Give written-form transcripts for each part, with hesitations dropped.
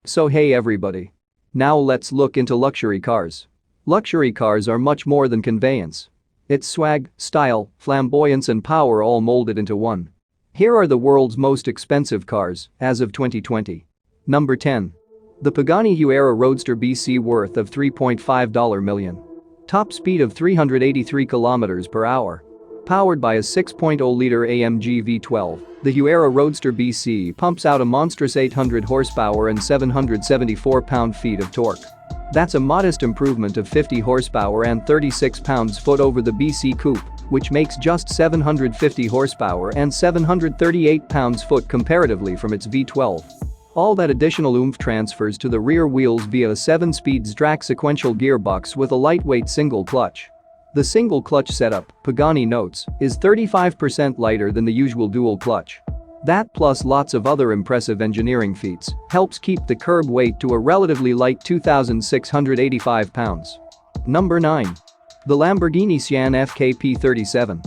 So hey everybody. Now let's look into luxury cars. Luxury cars are much more than conveyance. It's swag, style, flamboyance and power all molded into one. Here are the world's most expensive cars as of 2020. Number 10. The Pagani Huayra Roadster BC worth of $3.5 million. Top speed of 383 km per hour. Powered by a 6.0-liter AMG V12, the Huayra Roadster BC pumps out a monstrous 800 horsepower and 774 pound-feet of torque. That's a modest improvement of 50 horsepower and 36 pounds-foot over the BC Coupe, which makes just 750 horsepower and 738 pounds-foot comparatively from its V12. All that additional oomph transfers to the rear wheels via a 7-speed Strax sequential gearbox with a lightweight single clutch. The single clutch setup, Pagani notes, is 35% lighter than the usual dual clutch. That plus lots of other impressive engineering feats helps keep the curb weight to a relatively light 2,685 pounds. Number 9. The Lamborghini Sian FKP37.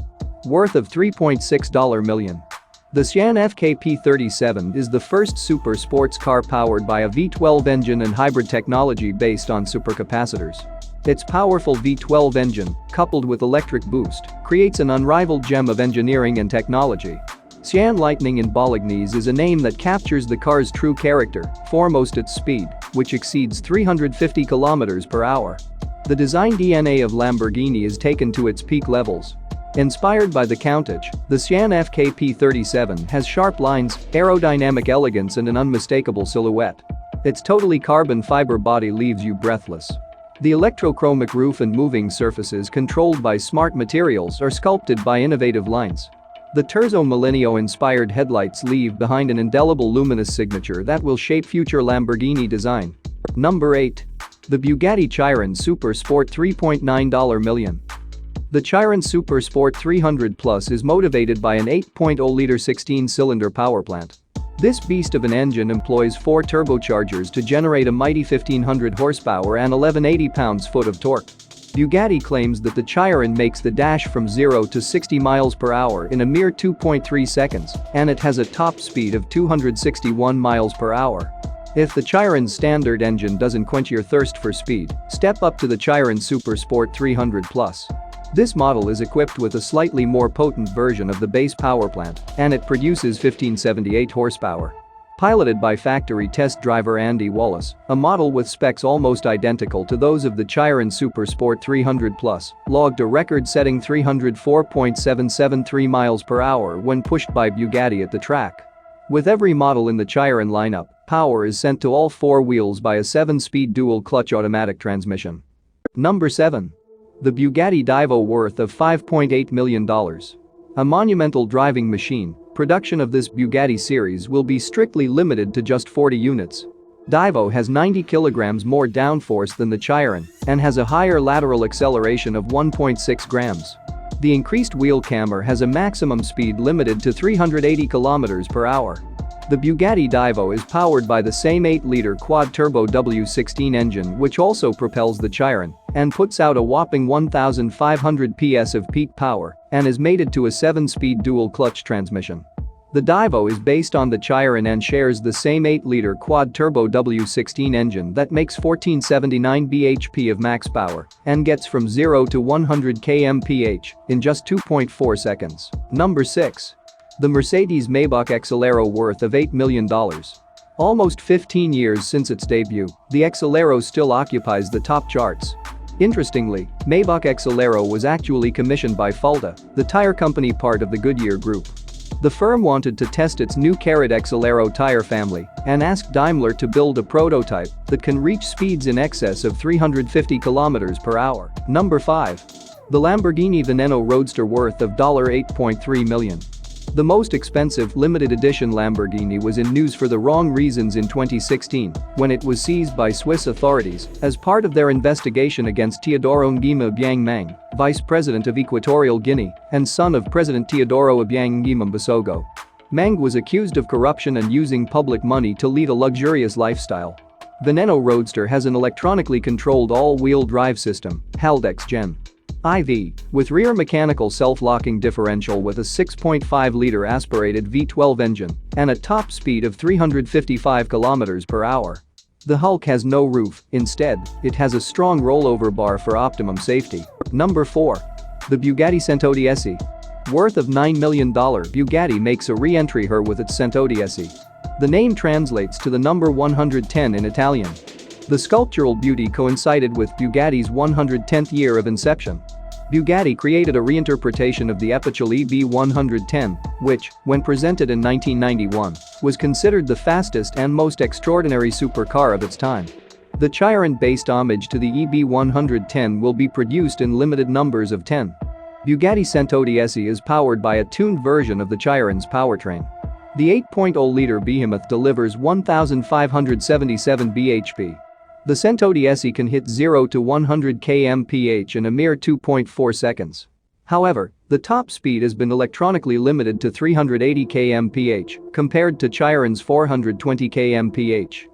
Worth of $3.6 million. The Sian FKP37 is the first super sports car powered by a V12 engine and hybrid technology based on supercapacitors. Its powerful V12 engine, coupled with electric boost, creates an unrivaled gem of engineering and technology. Sian Lightning in Bolognese is a name that captures the car's true character, foremost its speed, which exceeds 350 km per hour. The design DNA of Lamborghini is taken to its peak levels. Inspired by the Countach, the Sian FKP37 has sharp lines, aerodynamic elegance and an unmistakable silhouette. Its totally carbon fiber body leaves you breathless. The electrochromic roof and moving surfaces controlled by smart materials are sculpted by innovative lines. The Terzo Millennio-inspired headlights leave behind an indelible luminous signature that will shape future Lamborghini design. Number 8. The Bugatti Chiron Super Sport $3.9 million. The Chiron Super Sport 300 Plus is motivated by an 8.0-liter 16-cylinder power plant. This beast of an engine employs 4 turbochargers to generate a mighty 1,500 horsepower and 1,180 pounds-foot of torque. Bugatti claims that the Chiron makes the dash from 0 to 60 miles per hour in a mere 2.3 seconds, and it has a top speed of 261 miles per hour. If the Chiron's standard engine doesn't quench your thirst for speed, step up to the Chiron Super Sport 300 Plus. This model is equipped with a slightly more potent version of the base power plant, and it produces 1,578 horsepower. Piloted by factory test driver Andy Wallace, a model with specs almost identical to those of the Chiron Super Sport 300 Plus, logged a record-setting 304.773 miles per hour when pushed by Bugatti at the track. With every model in the Chiron lineup, power is sent to all 4 wheels by a 7-speed dual-clutch automatic transmission. Number 7. The Bugatti Divo worth of $5.8 million. A monumental driving machine, production of this Bugatti series will be strictly limited to just 40 units. Divo has 90 kilograms more downforce than the Chiron and has a higher lateral acceleration of 1.6 grams. The increased wheel camber has a maximum speed limited to 380 km per hour. The Bugatti Divo is powered by the same 8-liter quad-turbo W16 engine which also propels the Chiron and puts out a whopping 1,500 PS of peak power and is mated to a 7-speed dual-clutch transmission. The Divo is based on the Chiron and shares the same 8-liter quad-turbo W16 engine that makes 1479 bhp of max power and gets from 0 to 100 km/h in just 2.4 seconds. Number 6. The MercedesMaybach Exelero worth of $8 million. Almost 15 years since its debut, the Exelero still occupies the top charts. Interestingly, Maybach Exelero was actually commissioned by Fulda, the tire company part of the Goodyear Group. The firm wanted to test its new Carrot Exelero tire family and asked Daimler to build a prototype that can reach speeds in excess of 350 km per hour. Number 5. The Lamborghini Veneno Roadster worth of $8.3 million. The most expensive limited edition Lamborghini was in news for the wrong reasons in 2016 when it was seized by Swiss authorities as part of their investigation against Teodoro Nguema Obiang Mang, vice president of Equatorial Guinea and son of President Teodoro Obiang Nguema Mbasogo. Mang was accused of corruption and using public money to lead a luxurious lifestyle. Veneno Roadster has an electronically controlled all-wheel drive system, Haldex Gen. IV, with rear mechanical self-locking differential with a 6.5-liter aspirated V12 engine and a top speed of 355 km per hour. The Hulk has no roof, instead, it has a strong rollover bar for optimum safety. Number 4. The Bugatti Centodieci. Worth of $9 million, Bugatti makes a re-entry here with its Centodieci. The name translates to the number 110 in Italian. The sculptural beauty coincided with Bugatti's 110th year of inception. Bugatti created a reinterpretation of the Epicule EB110, which, when presented in 1991, was considered the fastest and most extraordinary supercar of its time. The Chiron-based homage to the EB110 will be produced in limited numbers of 10. Bugatti Centodieci is powered by a tuned version of the Chiron's powertrain. The 8.0-liter behemoth delivers 1,577 bhp. The Centodieci can hit 0 to 100 km/h in a mere 2.4 seconds. However, the top speed has been electronically limited to 380 km/h, compared to Chiron's 420 km/h.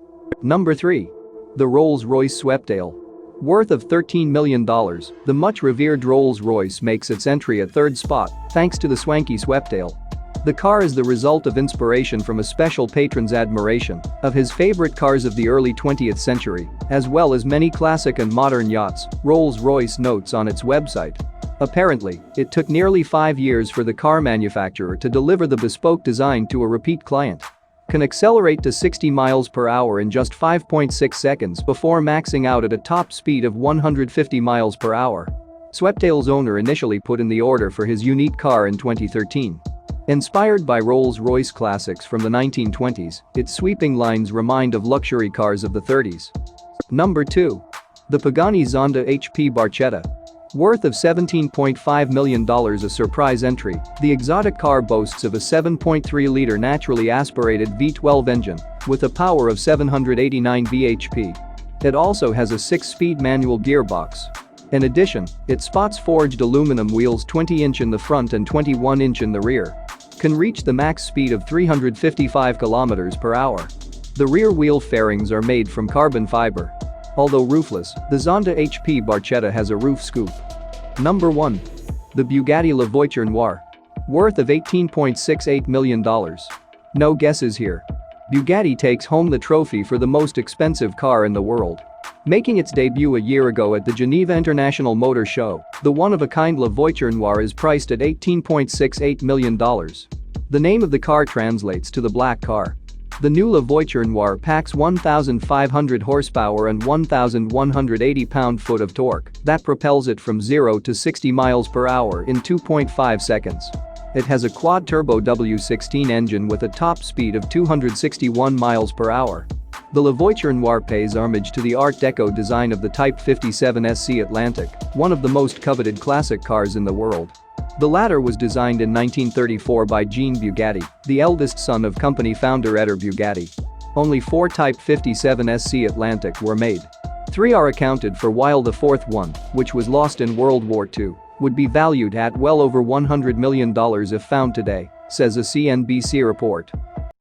Number 3. The Rolls-Royce Sweptail. Worth of $13 million, the much-revered Rolls-Royce makes its entry at third spot, thanks to the swanky Sweptail. The car is the result of inspiration from a special patron's admiration of his favorite cars of the early 20th century, as well as many classic and modern yachts, Rolls-Royce notes on its website. Apparently, it took nearly 5 years for the car manufacturer to deliver the bespoke design to a repeat client. Can accelerate to 60 miles per hour in just 5.6 seconds before maxing out at a top speed of 150 miles per hour. Sweptail's owner initially put in the order for his unique car in 2013. Inspired by Rolls-Royce classics from the 1920s, its sweeping lines remind of luxury cars of the 30s. Number 2. The Pagani Zonda HP Barchetta. Worth of $17.5 million, a surprise entry, the exotic car boasts of a 7.3-liter naturally aspirated V12 engine with a power of 789 bhp. It also has a 6-speed manual gearbox. In addition, it sports forged aluminum wheels 20-inch in the front and 21-inch in the rear. Can reach the max speed of 355 km per hour. The rear wheel fairings are made from carbon fiber. Although roofless, the Zonda HP Barchetta has a roof scoop. Number 1. The Bugatti La Voiture Noire. Worth of $18.68 million. No guesses here. Bugatti takes home the trophy for the most expensive car in the world. Making its debut a year ago at the Geneva International Motor Show, the one-of-a-kind La Voiture Noire is priced at $18.68 million. The name of the car translates to the black car. The new La Voiture Noire packs 1,500 horsepower and 1,180 pound-foot of torque that propels it from 0 to 60 miles per hour in 2.5 seconds. It has a quad-turbo W16 engine with a top speed of 261 miles per hour. The La Voiture Noire pays homage to the Art Deco design of the Type 57 SC Atlantic, one of the most coveted classic cars in the world. The latter was designed in 1934 by Jean Bugatti, the eldest son of company founder Edgar Bugatti. Only 4 Type 57 SC Atlantic were made. 3 are accounted for, while the fourth one, which was lost in World War II, would be valued at well over $100 million if found today, says a CNBC report.